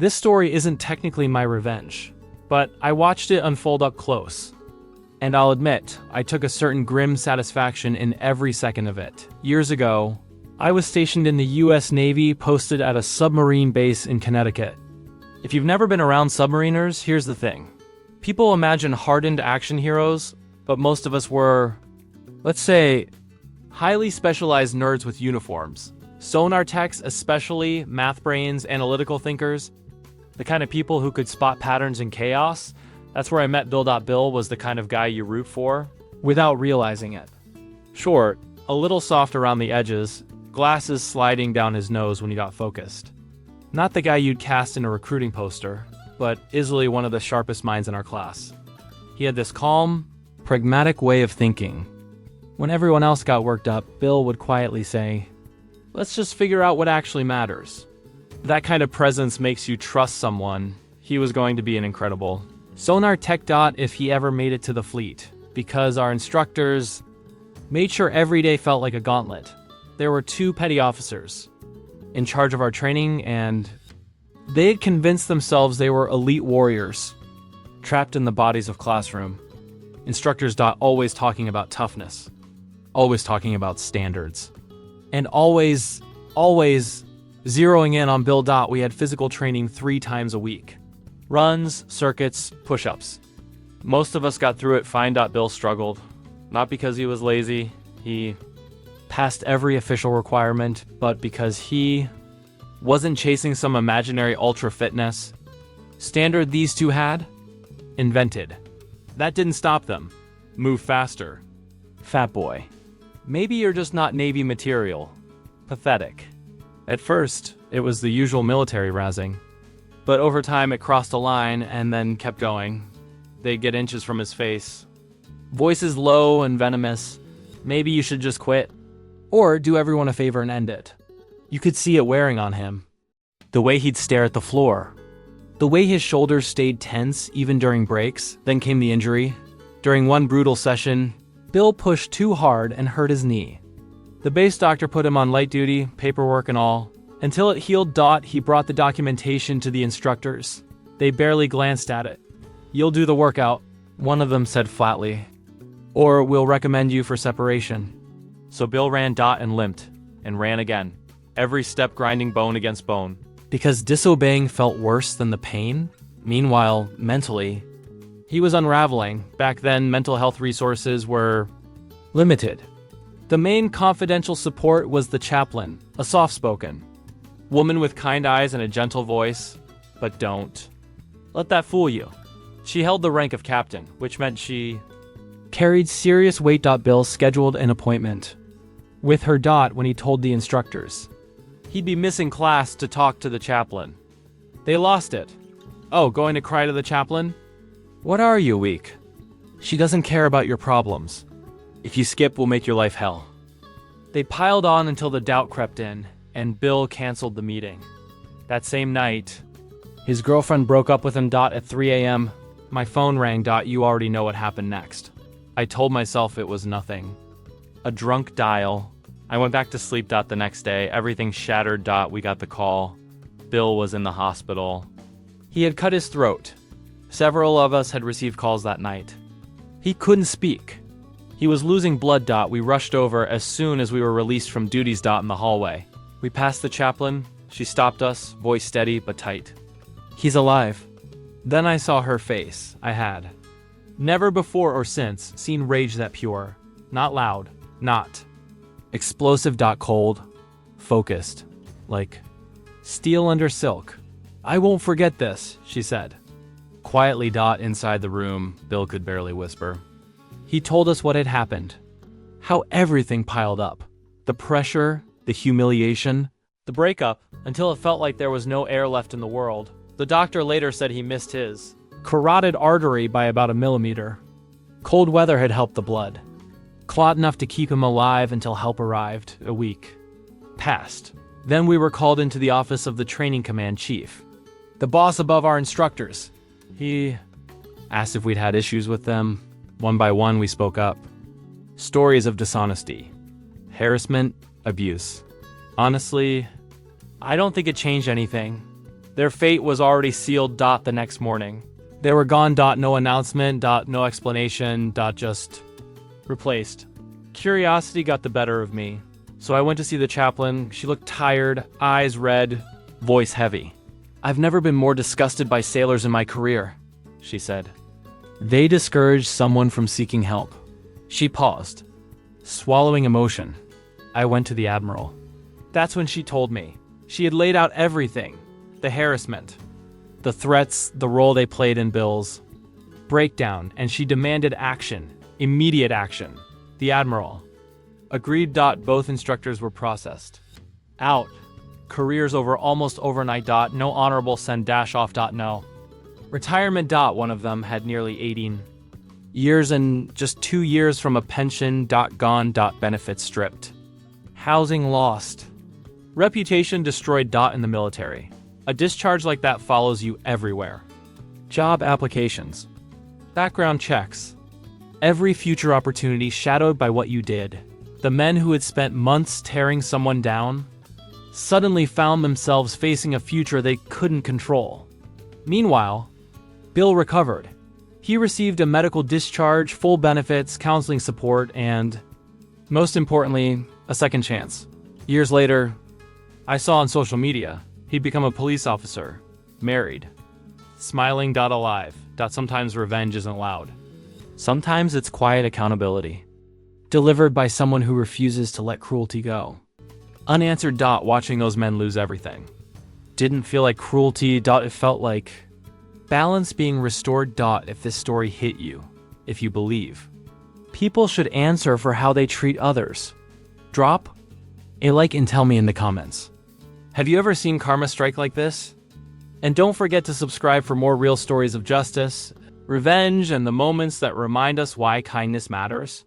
This story isn't technically my revenge, but I watched it unfold up close. And I'll admit, I took a certain grim satisfaction in every second of it. Years ago, I was stationed in the US Navy, posted at a submarine base in Connecticut. If you've never been around submariners, here's the thing. People imagine hardened action heroes, but most of us were, let's say, highly specialized nerds with uniforms. Sonar techs, especially math brains, analytical thinkers, the kind of people who could spot patterns in chaos. That's where I met Bill. Was the kind of guy you root for without realizing it. Short, a little soft around the edges, glasses sliding down his nose when he got focused. Not the guy you'd cast in a recruiting poster, but easily one of the sharpest minds in our class. He had this calm, pragmatic way of thinking. When everyone else got worked up, Bill would quietly say, "Let's just figure out what actually matters." That kind of presence makes you trust someone. He was going to be an incredible sonar tech dot if he ever made it to the fleet, because our instructors made sure every day felt like a gauntlet. There were 2 petty officers in charge of our training, and they had convinced themselves they were elite warriors, trapped in the bodies of classroom. Instructors dot always talking about toughness, always talking about standards, and always zeroing in on Bill dot. We had physical training 3 times a week. Runs, circuits, push-ups. Most of us got through it fine. Bill struggled. Not because he was lazy, he passed every official requirement, but because he wasn't chasing some imaginary ultra fitness standard these 2 had invented. That didn't stop them. Move faster. Fat boy. Maybe you're just not Navy material. Pathetic. At first, it was the usual military razzing. But over time, it crossed a line and then kept going. They'd get inches from his face. Voices low and venomous. Maybe you should just quit. Or do everyone a favor and end it. You could see it wearing on him. The way he'd stare at the floor. The way his shoulders stayed tense even during breaks. Then came the injury. During one brutal session, Bill pushed too hard and hurt his knee. The base doctor put him on light duty, paperwork and all. Until it healed. He brought the documentation to the instructors. They barely glanced at it. "You'll do the workout," one of them said flatly. "Or we'll recommend you for separation." So Bill ran. And limped. And ran again. Every step grinding bone against bone. Because disobeying felt worse than the pain. Meanwhile, mentally, he was unraveling. Back then, mental health resources were limited. The main confidential support was the chaplain, a soft-spoken woman with kind eyes and a gentle voice. But don't let that fool you. She held the rank of captain, which meant she carried serious weight. Bill scheduled an appointment with her when he told the instructors he'd be missing class to talk to the chaplain. They lost it. "Oh, going to cry to the chaplain? What are you, weak? She doesn't care about your problems. If you skip, we'll make your life hell." They piled on until the doubt crept in, and Bill canceled the meeting. That same night, his girlfriend broke up with him. At 3 a.m., my phone rang. You already know what happened next. I told myself it was nothing. A drunk dial. I went back to sleep. The next day, everything shattered. We got the call. Bill was in the hospital. He had cut his throat. Several of us had received calls that night. He couldn't speak. He was losing blood. We rushed over as soon as we were released from duties. In the hallway. We passed the chaplain. She stopped us, voice steady but tight. "He's alive." Then I saw her face. I had never before or since seen rage that pure. Not loud. Not explosive. Cold. Focused. Like steel under silk. "I won't forget this," she said. Quietly. Inside the room, Bill could barely whisper. He told us what had happened. How everything piled up. The pressure, the humiliation, the breakup, until it felt like there was no air left in the world. The doctor later said he missed his carotid artery by about a millimeter. Cold weather had helped the blood. Clot enough to keep him alive until help arrived. A week passed. Then we were called into the office of the training command chief, the boss above our instructors. He asked if we'd had issues with them. One by one, we spoke up. Stories of dishonesty, harassment, abuse. Honestly, I don't think it changed anything. Their fate was already sealed. The next morning. They were gone. No announcement. No explanation. Just replaced. Curiosity got the better of me, so I went to see the chaplain. She looked tired, eyes red, voice heavy. "I've never been more disgusted by sailors in my career," she said. "They discourage someone from seeking help." She paused, swallowing emotion. I went to the admiral. That's when she told me. She had laid out everything. The harassment, the threats, the role they played in Bill's breakdown, and she demanded action, immediate action. The admiral agreed. Both instructors were processed. Out. Careers over almost overnight. No honorable send off. No. Retirement. One of them had nearly 18 years and just 2 years from a pension. Gone. Benefits stripped. Housing lost. Reputation destroyed. In the military. A discharge like that follows you everywhere. Job applications. Background checks. Every future opportunity shadowed by what you did. The men who had spent months tearing someone down suddenly found themselves facing a future they couldn't control. Meanwhile, Bill recovered. He received a medical discharge, full benefits, counseling support, and, most importantly, a second chance. Years later, I saw on social media, he'd become a police officer, married, smiling. Alive. Sometimes revenge isn't loud. Sometimes it's quiet accountability, delivered by someone who refuses to let cruelty go. Unanswered. Watching those men lose everything didn't feel like cruelty. It felt like balance being restored. If this story hit you, if you believe, people should answer for how they treat others. Drop a like and tell me in the comments. Have you ever seen karma strike like this? And don't forget to subscribe for more real stories of justice, revenge, and the moments that remind us why kindness matters.